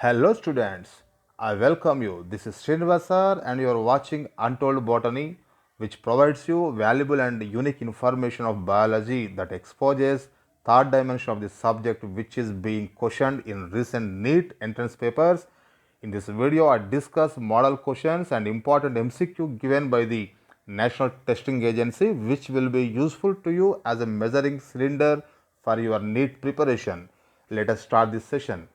Hello students, I welcome you. This is Srinivasar and you are watching Untold Botany, which provides you valuable and unique information of biology that exposes third dimension of the subject which is being questioned in recent NEET entrance papers. In this video, I discuss model questions and important MCQ given by the National Testing Agency which will be useful to you as a measuring cylinder for your NEET preparation. Let us start this session.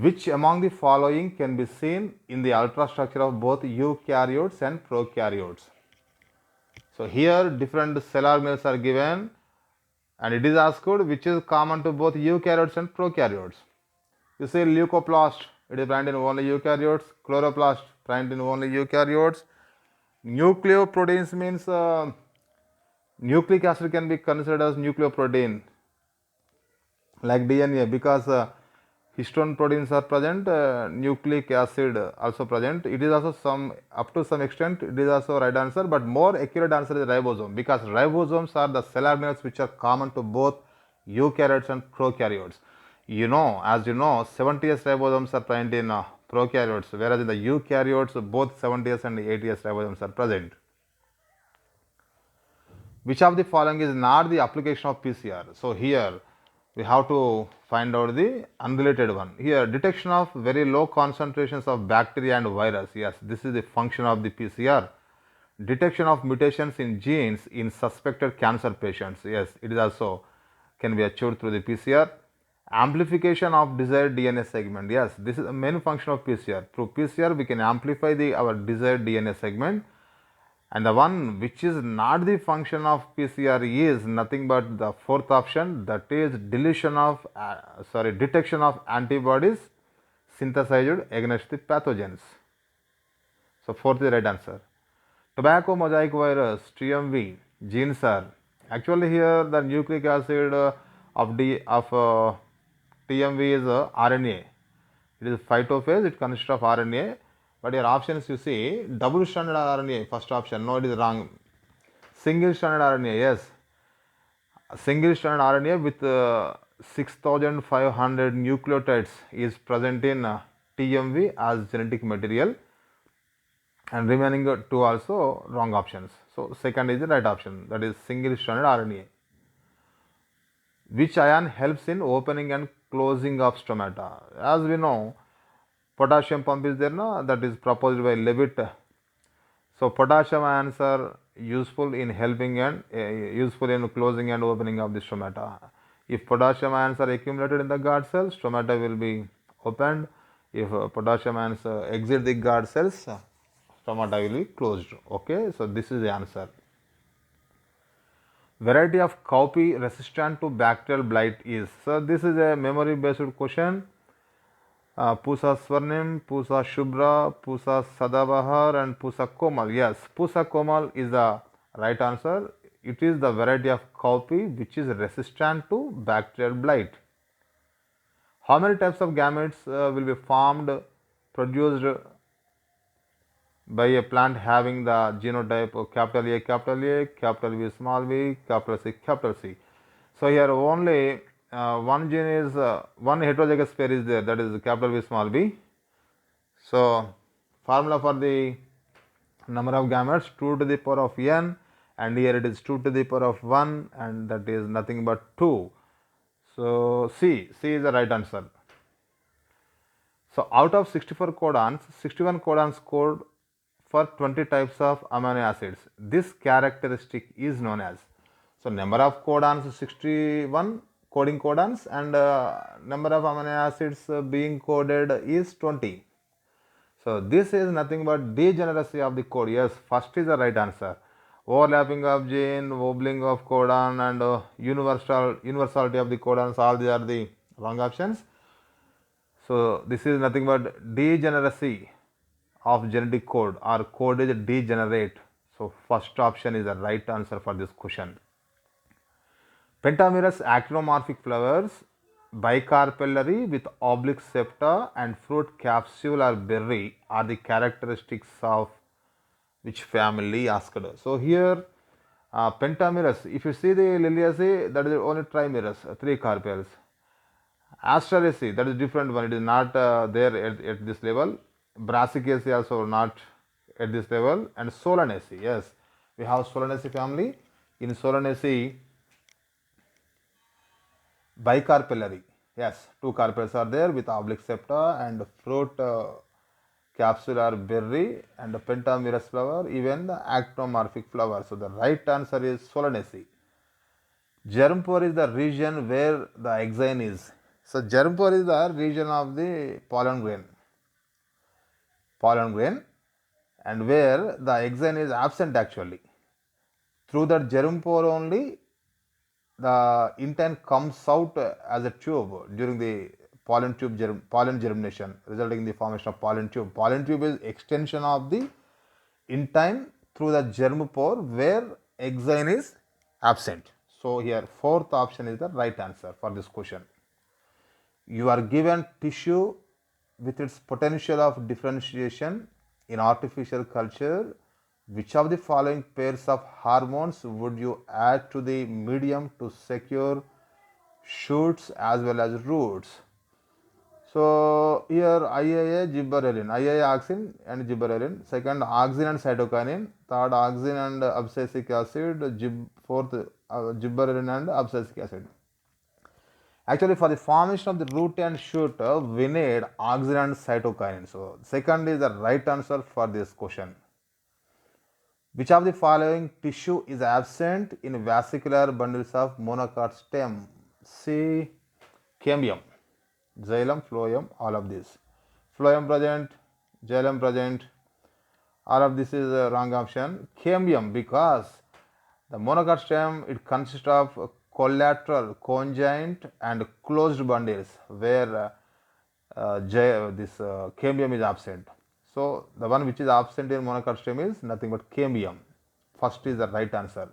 Which among the following can be seen in the ultrastructure of both eukaryotes and prokaryotes? So here different cell organelles are given and it is asked which is common to both eukaryotes and prokaryotes. You say leucoplast, it is present in only eukaryotes, chloroplast present in only eukaryotes. Nucleoproteins means nucleic acid can be considered as nucleoprotein like DNA because histone proteins are present, nucleic acid also present. It is also some up to some extent it is also right answer, but more accurate answer is ribosome because ribosomes are the cell organelles which are common to both eukaryotes and prokaryotes. As you know, 70s ribosomes are present in prokaryotes, whereas in the eukaryotes both 70s and 80s ribosomes are present. Which of the following is not the application of PCR? So here we have to find out the unrelated one. Here detection of very low concentrations of bacteria and virus. Yes, this is the function of the PCR. Detection of mutations in genes in suspected cancer patients. Yes, it is also can be achieved through the PCR. Amplification of desired DNA segment. Yes, this is the main function of PCR. Through PCR we can amplify our desired DNA segment, and the one which is not the function of PCR is nothing but the fourth option, that is detection of antibodies synthesized against the pathogens. So fourth is the right answer. Tobacco mosaic virus TMV genes are actually here the nucleic acid of TMV is RNA. It is phytophase, it consists of RNA, but your options you see double stranded RNA, first option, no, it is wrong. Single stranded RNA, yes, single stranded RNA with 6500 nucleotides is present in TMV as genetic material, and remaining two also wrong options. So second is the right option, that is single stranded RNA. Which ion helps in opening and closing of stomata? As we know, potassium pump is there, no? That is proposed by Levitt. So potassium ions are useful in helping and useful in closing and opening of the stomata. If potassium ions are accumulated in the guard cells, stomata will be opened. If potassium ions exit the guard cells, stomata will be closed. Okay, so this is the answer. Variety of cowpea resistant to bacterial blight is. So this is a memory based question. Pusa Swarnim, Pusa Shubra, Pusa Sadabahar and Pusa Komal. Yes, Pusa Komal is the right answer. It is the variety of cowpea which is resistant to bacterial blight. How many types of gametes will be formed, produced by a plant having the genotype of capital A, capital V, small v, capital C, capital C. So here only one gene is one heterozygous pair is there, that is capital V, small v. So formula for the number of gametes 2 to the power of n, and here it is 2 to the power of 1, and that is nothing but 2. So C is the right answer. So out of 64 codons, 61 codons code for 20 types of amino acids. This characteristic is known as. So number of codons 61 coding codons, and number of amino acids being coded is 20. So this is nothing but degeneracy of the code. Yes, first is the right answer. Overlapping of gene, wobbling of codon, and universality of the codons, all these are the wrong options. So this is nothing but degeneracy of genetic code, or code is degenerate. So first option is the right answer for this question. Pentamerous actinomorphic flowers, bicarpellary with oblique septa and fruit capsule or berry are the characteristics of which family asked. So here pentamerous, if you see the liliaceae, that is only trimerous, three carpels. Asteraceae, that is different one. It is not there at this level. Brassicaceae also not at this level. And Solanaceae, yes, we have Solanaceae family. In Solanaceae, bicarpellary, yes, two carpels are there with oblique septa and fruit capsular berry and pentamerous flower, even the actinomorphic flower. So the right answer is Solanaceae. Germ pore is the region where the exine is. So germ pore is the region of the pollen grain, and where the exine is absent actually. Through that germ pore only the intine comes out as a tube during the pollen germination, resulting in the formation of pollen tube. Pollen tube is extension of the intine through the germ pore where exine is absent. So here fourth option is the right answer for this question. You are given tissue with its potential of differentiation in artificial culture. Which of the following pairs of hormones would you add to the medium to secure shoots as well as roots? So here IAA gibberellin, IAA auxin and gibberellin, second auxin and cytokinin, third auxin and abscisic acid, fourth gibberellin and abscisic acid. Actually, for the formation of the root and shoot, we need auxin and cytokinin. So second is the right answer for this question. Which of the following tissue is absent in vesicular bundles of monocot stem? C. Cambium, xylem, phloem, all of these. Phloem present, xylem present, all of this is a wrong option. Cambium, because the monocot stem, it consists of collateral, conjoint and closed bundles where this cambium is absent. So the one which is absent in monocot stem is nothing but cambium. First is the right answer.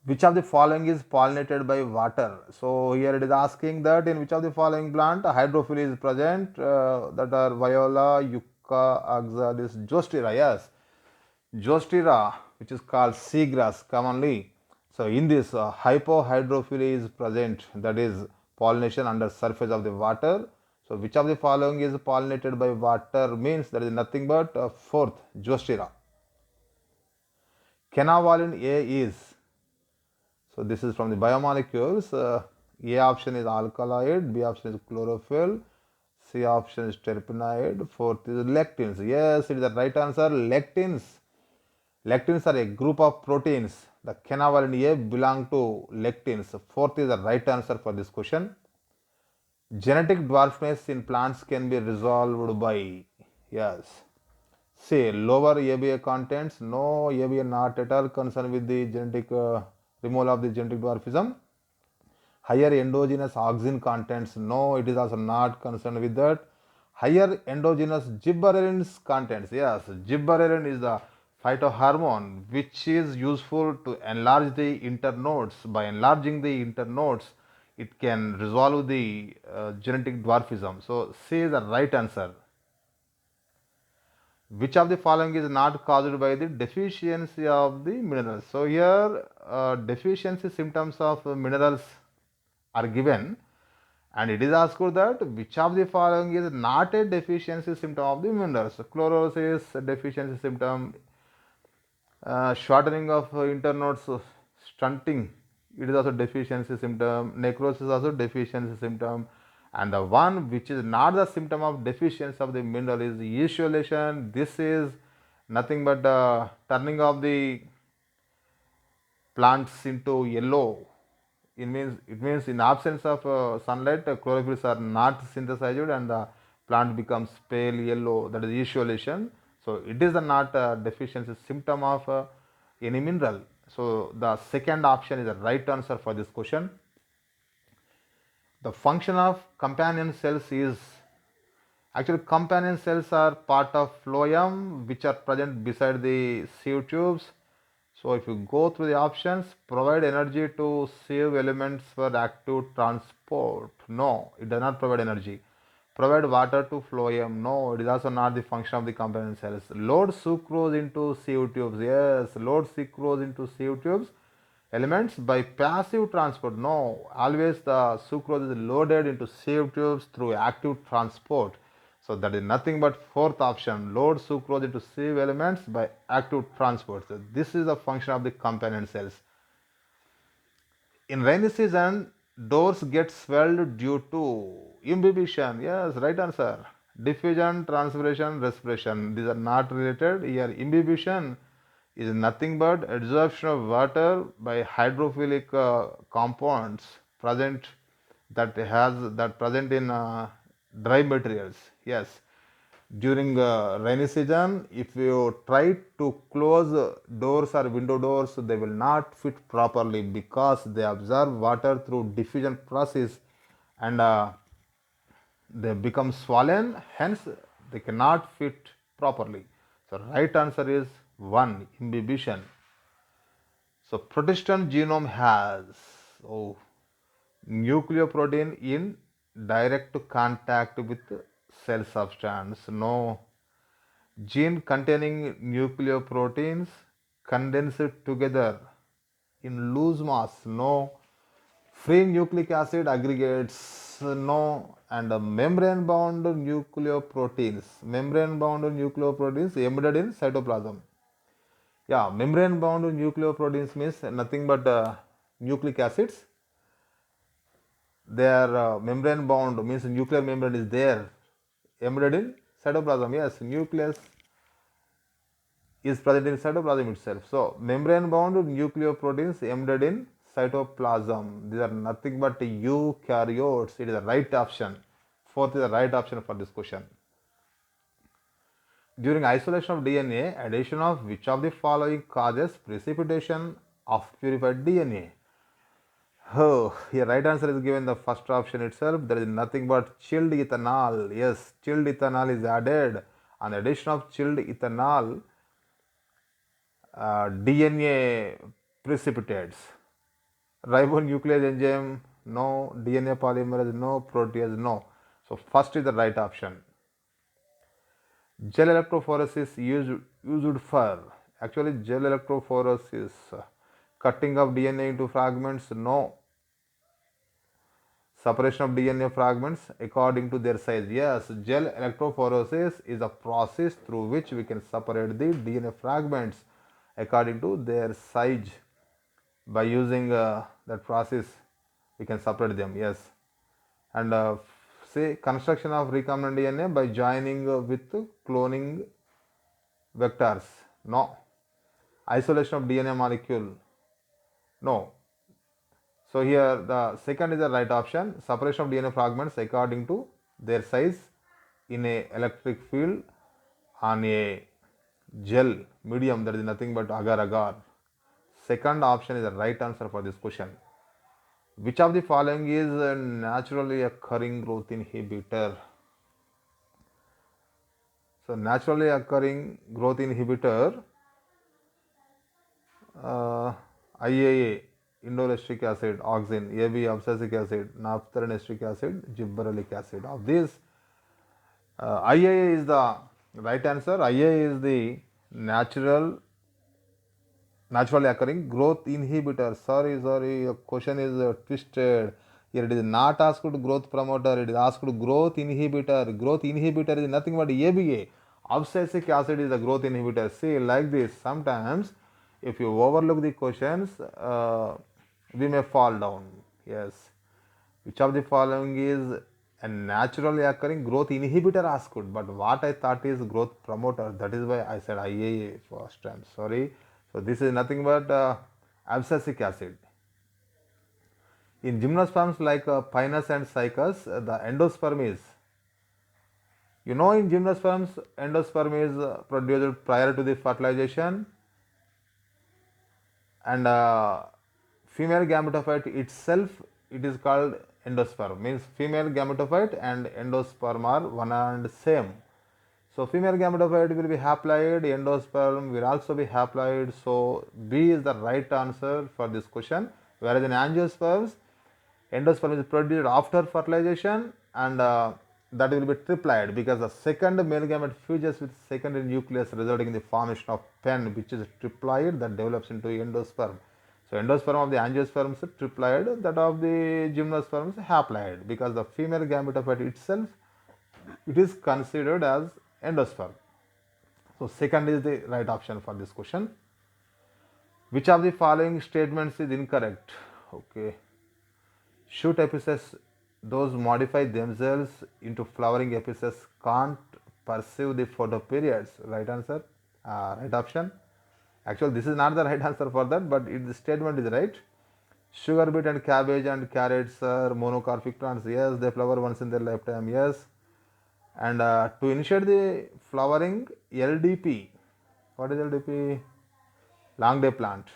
Which of the following is pollinated by water? So here it is asking that in which of the following plant hydrophily is present, that are viola, yucca, oxalis, zostera. Yes, zostera, which is called seagrass commonly. So in this hypohydrophily is present, that is pollination under surface of the water. So which of the following is pollinated by water means that is nothing but fourth, zostera. Quinavalin A is, so this is from the biomolecules. A option is alkaloid, B option is chlorophyll, C option is terpenoid, fourth is lectins. Yes, it is the right answer, lectins. Lectins are a group of proteins. The quinavalin A belong to lectins. Fourth is the right answer for this question. Genetic dwarfness in plants can be resolved by, yes, say lower ABA contents. No, ABA not at all concerned with the genetic removal of the genetic dwarfism. Higher endogenous auxin contents. No, it is also not concerned with that. Higher endogenous gibberellin contents. Yes, gibberellin is the phytohormone which is useful to enlarge the internodes. By enlarging the internodes, it can resolve the genetic dwarfism. So C is the right answer. Which of the following is not caused by the deficiency of the minerals? So here deficiency symptoms of minerals are given, and it is asked that which of the following is not a deficiency symptom of the minerals. Chlorosis deficiency symptom, shortening of internodes, stunting, it is also deficiency symptom, necrosis also deficiency symptom, and the one which is not the symptom of deficiency of the mineral is isolation. This is nothing but turning of the plants into yellow. It means in absence of sunlight, chlorophylls are not synthesized and the plant becomes pale yellow. That is isolation. So it is not a deficiency symptom of any mineral. So the second option is the right answer for this question. The function of companion cells is, actually companion cells are part of phloem which are present beside the sieve tubes. So if you go through the options, provide energy to sieve elements for active transport. No, it does not provide energy. Provide water to phloem. No, it is also not the function of the companion cells. Load sucrose into sieve tubes. Yes, load sucrose into sieve tubes. elements by passive transport. No, always the sucrose is loaded into sieve tubes through active transport. So that is nothing but fourth option, load sucrose into sieve elements by active transport. So this is the function of the companion cells. In rainy season, doors get swelled due to imbibition. Yes, right answer. Diffusion, transpiration, respiration. These are not related. Here, imbibition is nothing but absorption of water by hydrophilic compounds present that present in dry materials. Yes, during rainy season, if you try to close doors or window doors, they will not fit properly because they absorb water through diffusion process, and they become swollen, hence they cannot fit properly. So right answer is 1, imbibition. So protestant genome has, oh, nucleoprotein in direct contact with cell substance. No, gene containing nucleoproteins condensed together in loose mass. No, free nucleic acid aggregates. No, and membrane bound nucleoproteins. Membrane bound nucleoproteins embedded in cytoplasm. Yeah, membrane bound nucleoproteins means nothing but nucleic acids. They are membrane bound means nuclear membrane is there embedded in cytoplasm. Yes, nucleus is present in cytoplasm itself. So membrane bound nucleoproteins embedded in cytoplasm. These are nothing but eukaryotes. It is the right option. Fourth is the right option for this question. During isolation of DNA, addition of which of the following causes precipitation of purified DNA? Oh, here right answer is given the first option itself. There is nothing but chilled ethanol. Yes, chilled ethanol is added. On the addition of chilled ethanol, DNA precipitates. Ribonuclease enzyme, no. DNA polymerase, no. Protease, no. So first is the right option. Gel electrophoresis used for, actually gel electrophoresis, cutting of DNA into fragments, no. Separation of DNA fragments according to their size. Yes, gel electrophoresis is a process through which we can separate the DNA fragments according to their size. By using that process, we can separate them. Yes, and say construction of recombinant DNA by joining with cloning vectors. No. Isolation of DNA molecule. No. So here the second is the right option. Separation of DNA fragments according to their size in a electric field on a gel medium, that is nothing but agar agar. Second option is the right answer for this question. Which of the following is a naturally occurring growth inhibitor? So naturally occurring growth inhibitor, IAA, indole acid, auxin, AB, abscisic acid, naphthalene acid, gibberellic acid. Of this, IAA is the right answer. IAA is the naturally occurring growth inhibitor. Sorry, your question is twisted. Here it is not asked growth promoter, it is asked growth inhibitor. Growth inhibitor is nothing but ABA. Abscisic acid is the growth inhibitor. See, like this, sometimes if you overlook the questions, we may fall down. Yes. Which of the following is a naturally occurring growth inhibitor asked, but what I thought is growth promoter. That is why I said IAA first time. Sorry. So this is nothing but abscisic acid. In gymnosperms like Pinus and Cycas, the endosperm is, in gymnosperms, endosperm is produced prior to the fertilization, and female gametophyte itself, it is called endosperm. Means female gametophyte and endosperm are one and same. So female gametophyte will be haploid, endosperm will also be haploid. So B is the right answer for this question. Whereas in angiosperms, endosperm is produced after fertilization, and that will be triploid because the second male gamete fuses with secondary nucleus, resulting in the formation of pen, which is triploid that develops into endosperm. So endosperm of the angiosperm is triploid, that of the gymnosperm is haploid, because the female gametophyte itself, it is considered as endosperm. So second is the right option for this question. Which of the following statements is incorrect? Okay. Shoot epithets, those modify themselves into flowering epithets, can't perceive the photoperiods. Right answer. Right option. Actually, this is not the right answer for that, but the statement is right. Sugar beet and cabbage and carrots are monocarpic plants. Yes, they flower once in their lifetime. Yes. And to initiate the flowering, LDP. What is LDP? Long day plant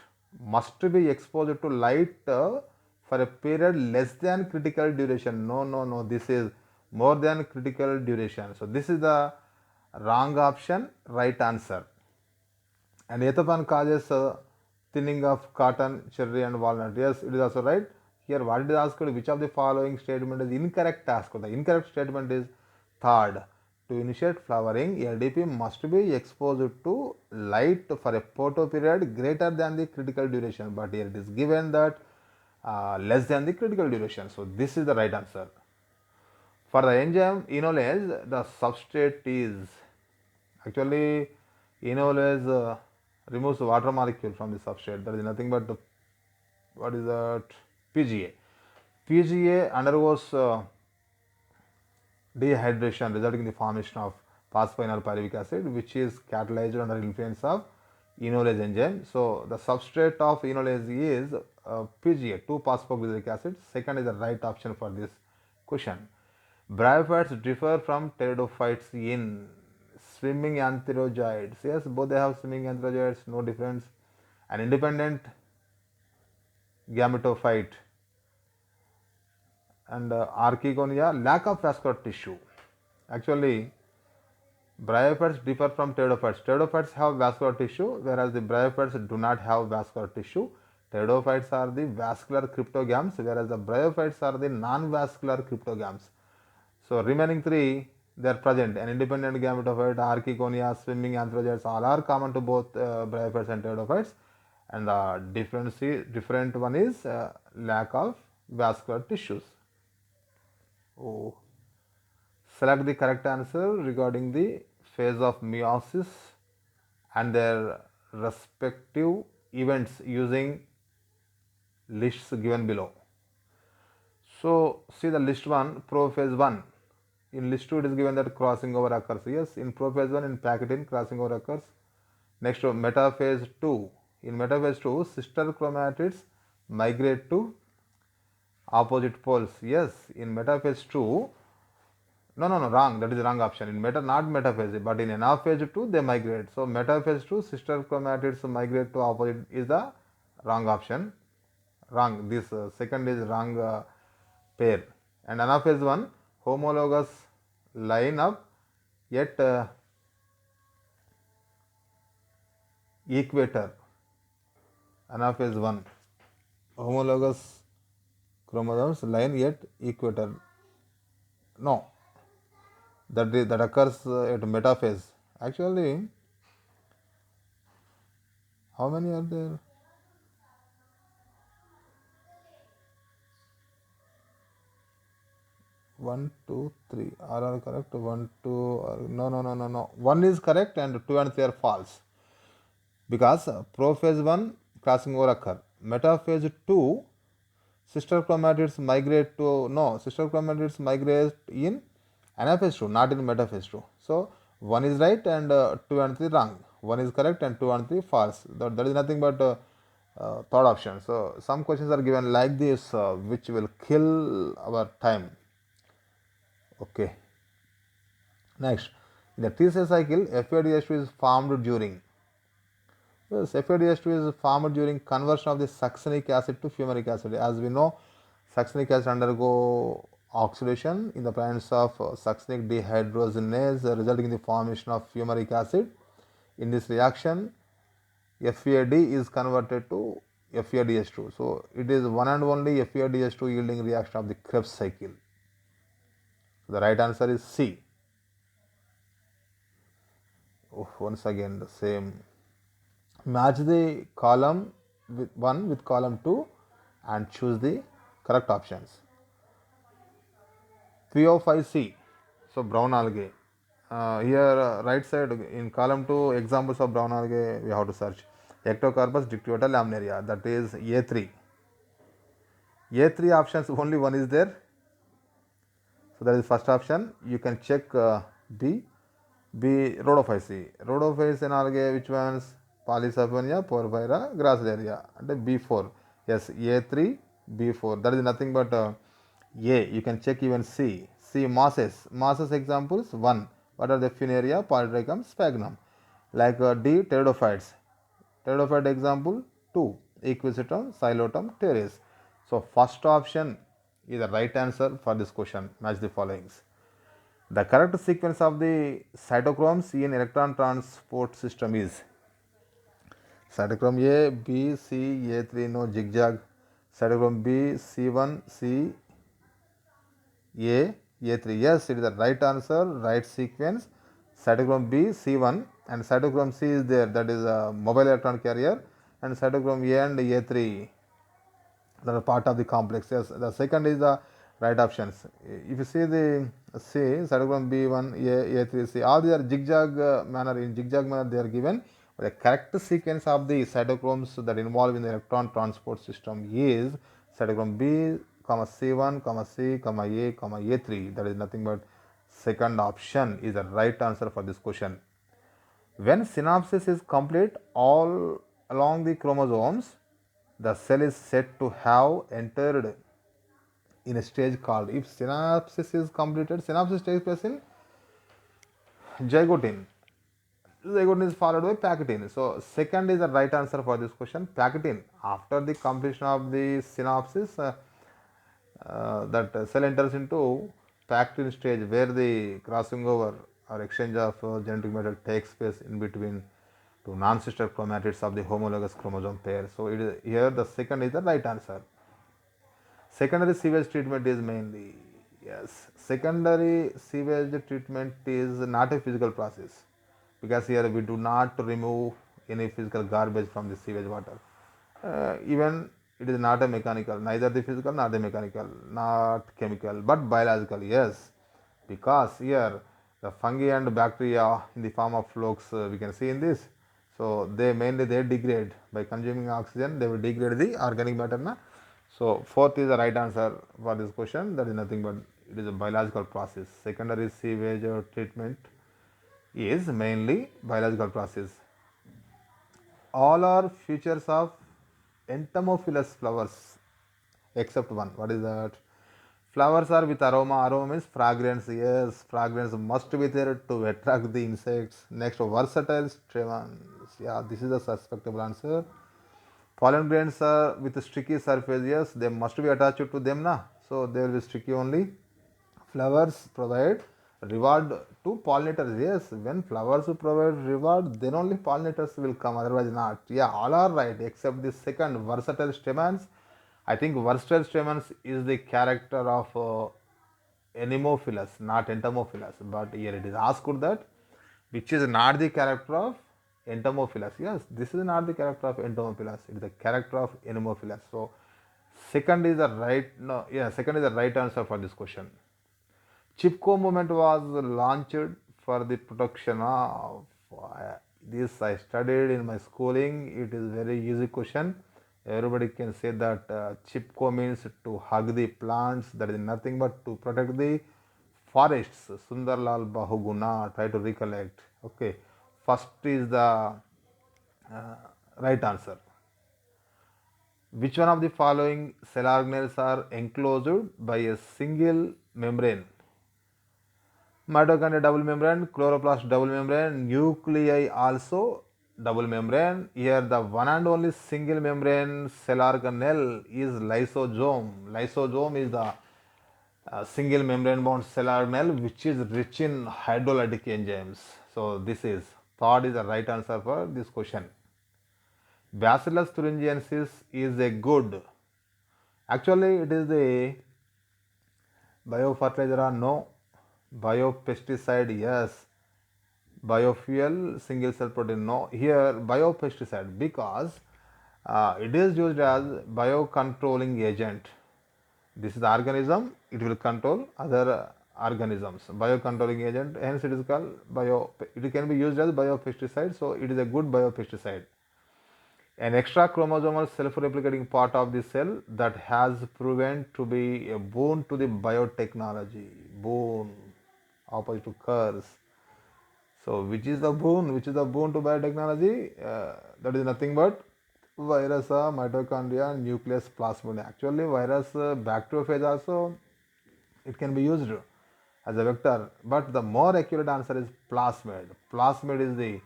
must be exposed to light for a period less than critical duration. No, no, no. This is more than critical duration. So this is the wrong option. Right answer. And ethapan causes thinning of cotton, cherry, and walnut. Yes, it is also right. Here, what it is asked, which of the following statement is incorrect asked? The incorrect statement is third. To initiate flowering, LDP must be exposed to light for a photoperiod greater than the critical duration. But here it is given that less than the critical duration. So this is the right answer. For the enzyme enolase, the substrate is actually enolase removes the water molecule from the substrate. That is nothing but the, what is that? PGA. PGA undergoes dehydration, resulting in the formation of phosphoenol pyruvic acid, which is catalyzed under influence of enolase enzyme. So the substrate of enolase is PGA, 2-phosphoglyceric acid. Second is the right option for this question. Bryophytes differ from pteridophytes in swimming antherozoids. Yes, both they have swimming antherozoids, no difference. An independent gametophyte and archegonia, lack of vascular tissue. Actually, bryophytes differ from pteridophytes. Pteridophytes have vascular tissue, whereas the bryophytes do not have vascular tissue. Pteridophytes are the vascular cryptogams, whereas the bryophytes are the non-vascular cryptogams. So remaining three, they are present. An independent gametophyte, archegonia, swimming antherozoids, all are common to both bryophytes and pteridophytes. And the different one is lack of vascular tissues. Oh. Select the correct answer regarding the phase of meiosis and their respective events using lists given below. So see the list 1, prophase 1. In list 2 it is given that crossing over occurs. Yes, in prophase 1 in packaging crossing over occurs. Next metaphase 2. In metaphase 2 sister chromatids migrate to opposite poles. Yes, in metaphase 2, no, wrong. That is the wrong option. In not metaphase, but in anaphase 2 they migrate. So metaphase 2 sister chromatids migrate to opposite is the wrong option. Wrong. This second is wrong pair. And anaphase 1 homologous line up yet equator. Anaphase 1 homologous chromosomes line yet equator. No, that occurs at metaphase. Actually, how many are there? One, two, three. Are correct? One, two. No. One is correct and two and three are false. Because prophase 1 crossing over occur. Metaphase 2 sister chromatids migrate to, no, sister chromatids migrate in anaphase 2, not in metaphase 2. So 1 is right and 2 and 3 wrong. 1 is correct and 2 and 3 false. That is nothing but third option. So some questions are given like this, which will kill our time. Okay. Next, in the T-cell cycle, FADH2 is formed during. Yes, FADH2 is formed during conversion of the succinic acid to fumaric acid. As we know, succinic acid undergo oxidation in the presence of succinic dehydrogenase, resulting in the formation of fumaric acid. In this reaction, FAD is converted to FADH2. So it is one and only FADH2 yielding reaction of the Krebs cycle. The right answer is C. Oh, once again the same. Match the column with 1 with column 2 and choose the correct options. P05C, so brown algae. Here, right side in column 2, examples of brown algae we have to search. Ectocarpus dictyota laminaria, that is A3. A3 options, only one is there. So that is first option. You can check B. B, rhodophyce. Rhodophyce in algae, which ones? Polycyphenia, porphyra, gracilaria. And B4. Yes, A3, B4. That is nothing but A. You can check even C. C, mosses. Mosses examples, 1. What are the Funaria, Polytrichum, Sphagnum. Like D, pteridophytes. Pteridophyte example, 2. Equisetum, Xylotum, Teres. So first option is the right answer for this question. Match the followings. The correct sequence of the cytochromes in electron transport system is cytochrome A, B, C, A3, no zigzag. Cytochrome B, C1, C, A, A3. Yes, it is the right answer, right sequence. Cytochrome B, C1, and cytochrome C is there, that is a mobile electron carrier, and cytochrome A and A3, that are part of the complex. Yes, the second is the right options. If you see the C, cytochrome B1, A, A3, C, all these are zigzag manner. In zigzag manner, they are given. But the correct sequence of the cytochromes that involve in the electron transport system is cytochrome B, comma C1, comma C, comma A, comma A3. That is nothing but second option is the right answer for this question. When synapsis is complete all along the chromosomes, the cell is said to have entered in a stage called, if synapsis is completed, synapsis takes place in zygote. Zygote is followed by Pachytene. So second is the right answer for this question. Pachytene. After the completion of the synapsis, that cell enters into Pachytene stage, where the crossing over or exchange of genetic material takes place in between two non-sister chromatids of the homologous chromosome pair. So it is, here the second is the right answer. Secondary sewage treatment is mainly, yes, secondary sewage treatment is not a physical process, because here we do not remove any physical garbage from the sewage water. Even it is not a mechanical, neither the physical nor the mechanical, not chemical, but biological, yes, because here the fungi and bacteria in the form of flukes we can see in this. So they mainly they degrade by consuming oxygen, they will degrade the organic matter. Na? So fourth is the right answer for this question. That is nothing but it is a biological process. Secondary sewage treatment is mainly biological process. All are features of entomophilous flowers except one. What is that? Flowers are with aroma. Aroma means fragrance. Yes, fragrance must be there to attract the insects. Next, versatile stamens. Yeah, this is a suspectable answer. Pollen grains are with sticky surface. Yes, they must be attached to them, na. So they will be sticky only. Flowers provide reward to pollinators. Yes, when flowers provide reward, then only pollinators will come. Otherwise, not. Yeah, all are right except the second, versatile stamens. I think versatile stamens is the character of anemophilus, not entomophilus. But here it is asked that which is not the character of entomophilus. Yes, this is not the character of entomophilus. It is the character of anemophilus. So second is the right. No, yeah, second is the right answer for this question. Chipko movement was launched for the protection of this. I studied in my schooling. It is very easy question. Everybody can say that Chipko means to hug the plants. That is nothing but to protect the forests. Sundarlal Bahuguna. Try to recollect. Okay. First is the right answer. Which one of the following cell organelles are enclosed by a single membrane? Mitochondria double membrane, chloroplast double membrane, nuclei also double membrane. Here the one and only single membrane cell organelle is lysosome. Lysosome is the single membrane bound cell organelle which is rich in hydrolytic enzymes. So this is third is the right answer for this question. Bacillus thuringiensis is a good. Actually, it is the biofertilizer or no? Biopesticide, yes. Biofuel, single cell protein, no. Here, biopesticide, because It is used as biocontrolling agent. This is the organism, it will control other organisms. Biocontrolling agent, hence it is called bio. It can be used as biopesticide, so it is a good biopesticide. An extra chromosomal self-replicating part of the cell that has proven to be a boon to the biotechnology. Boon, opposite to curse. So, which is the boon? Which is the boon to biotechnology? That is nothing but virus, mitochondria, nucleus, plasmid. Actually, virus, bacteriophage also it can be used as a vector, but the more accurate answer is plasmid. Plasmid is the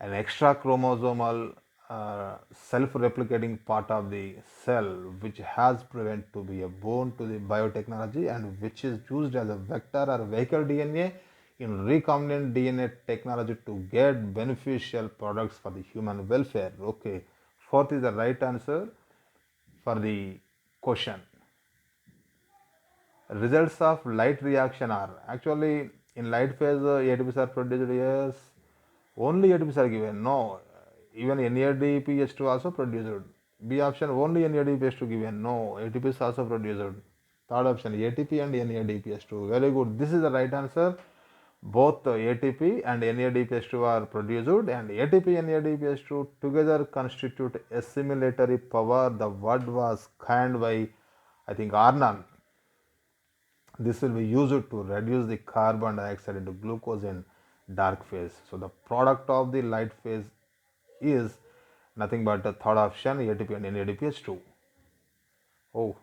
an extra chromosomal self-replicating part of the cell which has proven to be a boon to the biotechnology and which is used as a vector or vehicle DNA in recombinant DNA technology to get beneficial products for the human welfare. Okay, fourth is the right answer for the question. Results of light reaction are actually in light phase ATPs are produced, yes, only ATPs are given, no, even NADPH2 also produced. B option only NADPH2 given, no, ATPs also produced. Third option ATP and NADPH2, very good, this is the right answer. Both ATP and NADPH2 are produced and ATP and NADPH2 together constitute assimilatory power. The word was coined by I think Arnon. This will be used to reduce the carbon dioxide into glucose in dark phase. So the product of the light phase is nothing but the third option ATP and NADPH2. Oh,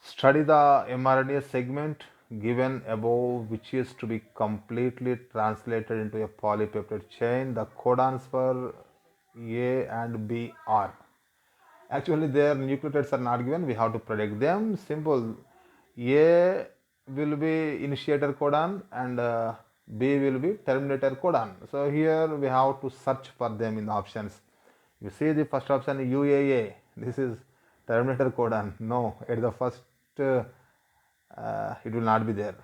study the mRNA segment given above which is to be completely translated into a polypeptide chain. The codons for A and B are actually their nucleotides are not given, we have to predict them. Simple, A will be initiator codon and B will be terminator codon. So here we have to search for them in the options. You see the first option UAA, this is terminator codon, no, at the first it will not be there,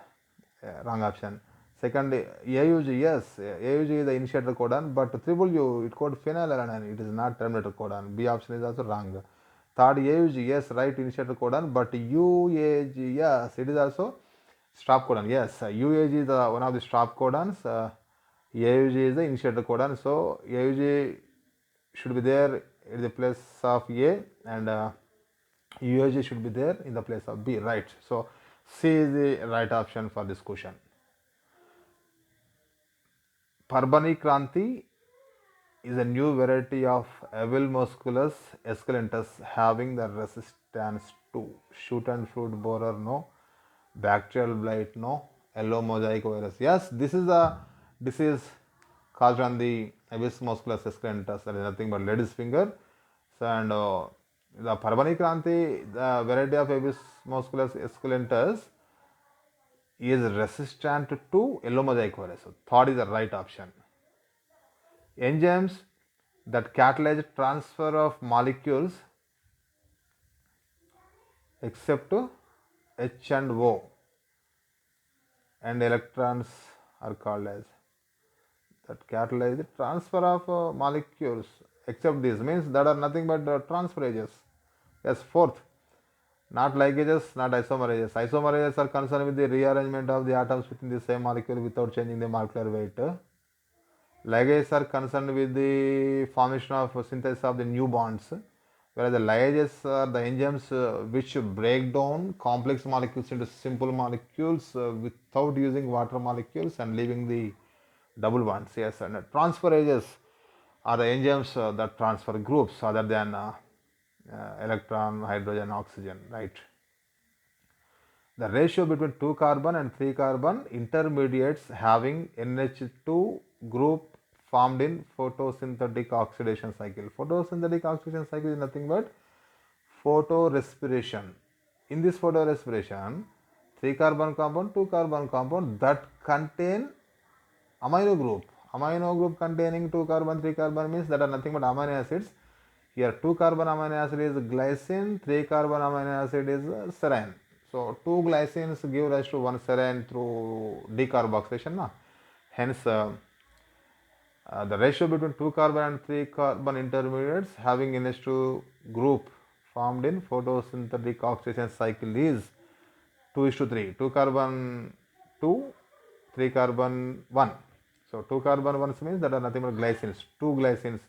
wrong option. Second, AUG, yes, AUG is the initiator codon, but triple U, it code phenylalanine, it is not terminator codon. B option is also wrong. Third, AUG, yes, right initiator codon, but UAG, yes, it is also stop codon. Yes, UAG is the one of the stop codons. AUG is the initiator codon, so AUG should be there in the place of A and UAG should be there in the place of B, right? So C is the right option for this question. Parbani Kranti is a new variety of Avilmusculus esculentus having the resistance to shoot and fruit borer, no, bacterial blight, no, yellow mosaic virus. Yes, this is a disease caused on the Avilmusculus esculentus, that is nothing but lady's finger. So, and the Parbani Kranti, the variety of Avilmusculus esculentus is resistant to yellow mosaic virus. So, third is the right option. Enzymes that catalyze transfer of molecules except H and O and electrons are called as that catalyze the transfer of molecules except these, means that are nothing but transferases. Yes, fourth, not ligases, not isomerases. Isomerases are concerned with the rearrangement of the atoms within the same molecule without changing the molecular weight. Ligases are concerned with the formation of synthesis of the new bonds, whereas the ligases are the enzymes which break down complex molecules into simple molecules without using water molecules and leaving the double bonds. Yes, and transferases are the enzymes that transfer groups other than electron, hydrogen, oxygen, right? The ratio between 2 carbon and 3 carbon intermediates having NH2 group formed in photosynthetic oxidation cycle. Photosynthetic oxidation cycle is nothing but photorespiration. In this photorespiration, 3 carbon compound, 2 carbon compound that contain amino group. Amino group containing 2 carbon, 3 carbon means that are nothing but amino acids. Here 2 carbon amino acid is glycine, 3 carbon amino acid is serine. So 2 glycines give rise to 1 serine through decarboxylation. Hence The ratio between 2 carbon and 3 carbon intermediates having NH2 group formed in photosynthetic oxidation cycle is 2 is to 3. 2 carbon 2, 3 carbon 1. So 2 carbon 1 means that are nothing but glycines, 2 glycines,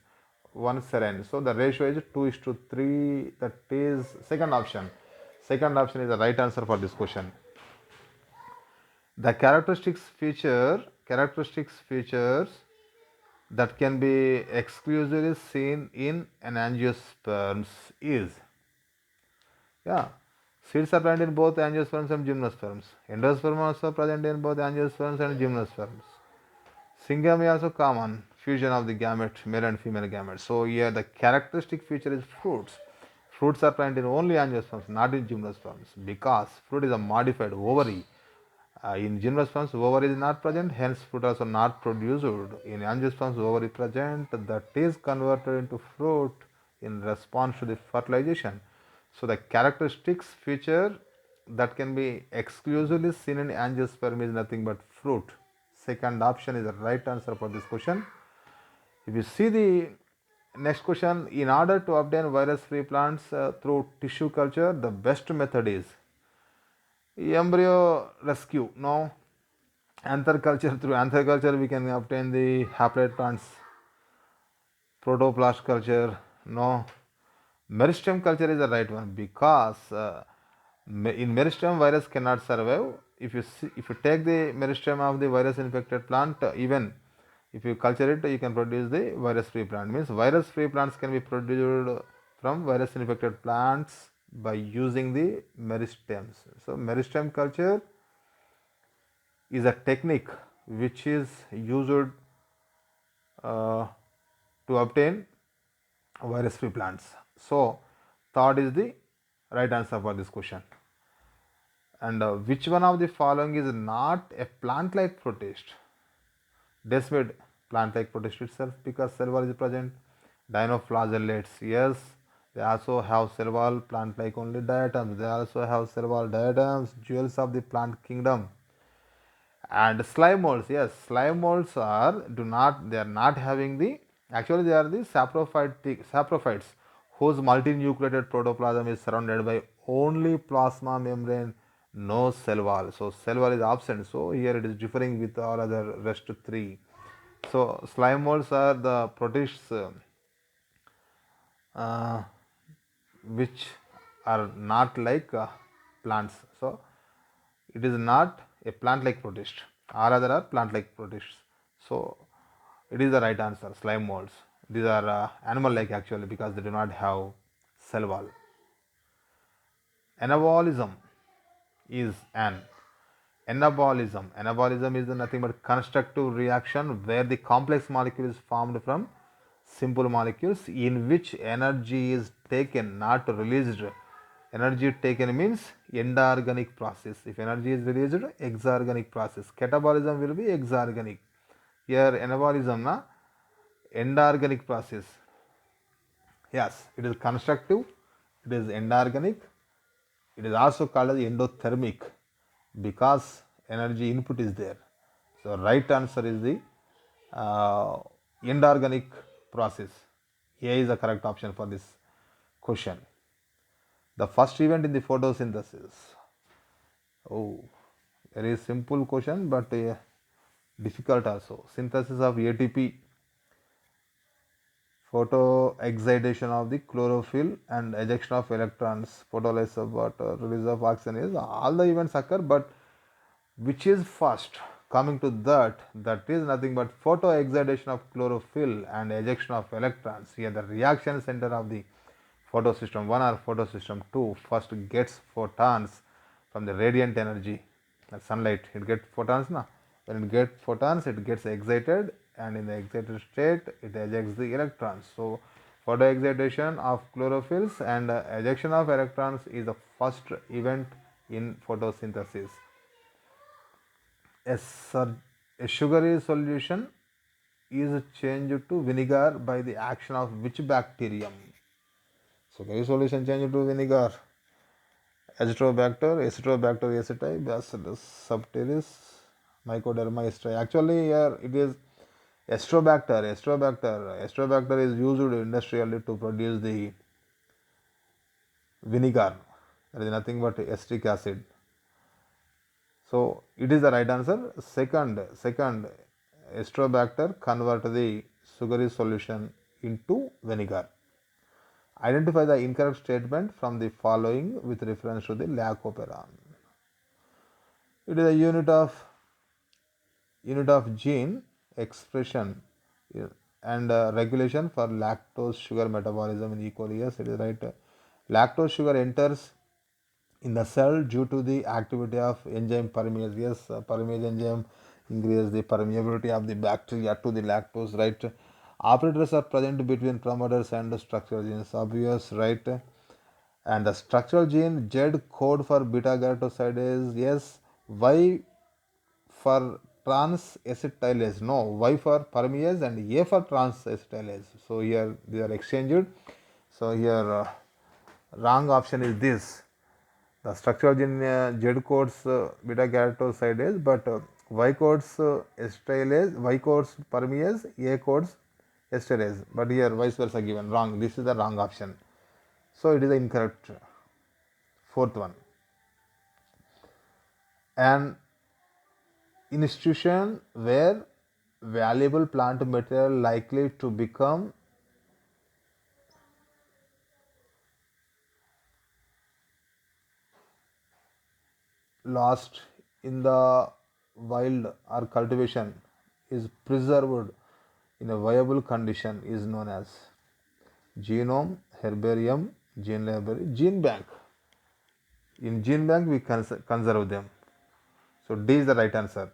1 serine. So the ratio is 2 is to 3. That is second option. Second option is the right answer for this question. The characteristics features that can be exclusively seen in an angiosperms is, yeah, seeds are present in both angiosperms and gymnosperms. Endosperm also present in both angiosperms and gymnosperms. Syngamy also common, fusion of the gamete, male and female gametes. So here the characteristic feature is fruits. Fruits are present in only angiosperms, not in gymnosperms, because fruit is a modified ovary. In gymnosperms, ovary is not present, hence fruit also not produced. In angiosperms, ovary present, that is converted into fruit in response to the fertilization. So the characteristics feature that can be exclusively seen in angiosperm is nothing but fruit. Second option is the right answer for this question. If you see the next question, in order to obtain virus-free plants through tissue culture, the best method is embryo rescue. No. Anther culture, through anther culture we can obtain the haploid plants. Protoplast culture, no. Meristem culture is the right one, because in meristem virus cannot survive. If you take the meristem of the virus infected plant, even if you culture it, you can produce the virus free plant. Means virus free plants can be produced from virus infected plants by using the meristems. So meristem culture is a technique which is used to obtain virus free plants. So third is the right answer for this question. And which one of the following is not a plant like protist? Desmid, plant like protist itself, because cell wall is present. Dinoflagellates, yes, they also have cell wall, plant like only diatoms. They also have cell wall, diatoms, jewels of the plant kingdom. And slime molds, yes, slime molds they are not having the, actually they are the saprophytes whose multinucleated protoplasm is surrounded by only plasma membrane, no cell wall. So cell wall is absent, so here it is differing with all other rest three. So slime molds are the protists which are not like plants. So it is not a plant like protist. All other are plant like protists. So it is the right answer, slime molds. These are animal like actually, because they do not have cell wall. Anabolism is an anabolism. Anabolism is nothing but constructive reaction where the complex molecule is formed from simple molecules in which energy is taken, not released. Energy taken means endoorganic process. If energy is released, exorganic process. Catabolism will be exorganic. Here anabolism na endoorganic process. Yes, it is constructive, it is endoorganic, it is also called as endothermic because energy input is there. So right answer is the endoorganic process. A is the correct option for this question. The first event in the photosynthesis. Oh, very simple question, but difficult also. Synthesis of ATP, photoexcitation of the chlorophyll, and ejection of electrons, photolysis of water, release of oxygen is all the events occur, but which is first? Coming to that, that is nothing but photoexcitation of chlorophyll and ejection of electrons. Here the reaction center of the photosystem 1 or photosystem 2 first gets photons from the radiant energy, sunlight. It gets photons now. When it gets photons, it gets excited, and in the excited state it ejects the electrons. So photoexcitation of chlorophylls and ejection of electrons is the first event in photosynthesis. A sugary solution is changed to vinegar by the action of which bacterium? Sugary solution changed to vinegar. Azotobacter, Acetobacter aceti, Bacillus subtilis, Mycoderma esteri. Actually, here it is Astrobacter is used industrially to produce the vinegar. That is nothing but acetic acid. So it is the right answer. Second, Astrobacter convert the sugary solution into vinegar. Identify the incorrect statement from the following with reference to the Lacoperon. It is a unit of gene expression and regulation for lactose sugar metabolism in E. coli. Yes, it is right. Lactose sugar enters in the cell due to the activity of enzyme permease. Yes, permease enzyme increases the permeability of the bacteria to the lactose, right? Operators are present between promoters and the structural genes. Obvious, right? And the structural gene Z code for beta galactosidase. Yes, Y for trans acetylase. No, Y for permease and A for trans acetylase. So here they are exchanged. So here wrong option is this. The structural gene Z codes beta galactosidase, but Y codes acetylase, Y codes permease, A codes acetylase. But here vice versa given. Wrong. This is the wrong option. So it is the incorrect. Fourth one. An institution where valuable plant material likely to become lost in the wild or cultivation is preserved in a viable condition is known as genome, herbarium, gene library, gene bank. In gene bank we conserve them. So D is the right answer.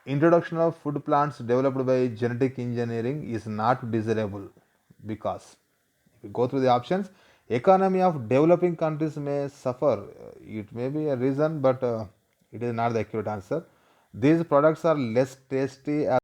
Introduction of food plants developed by genetic engineering is not desirable because if you go through the options, economy of developing countries may suffer. It may be a reason, but it is not the accurate answer. These products are less tasty as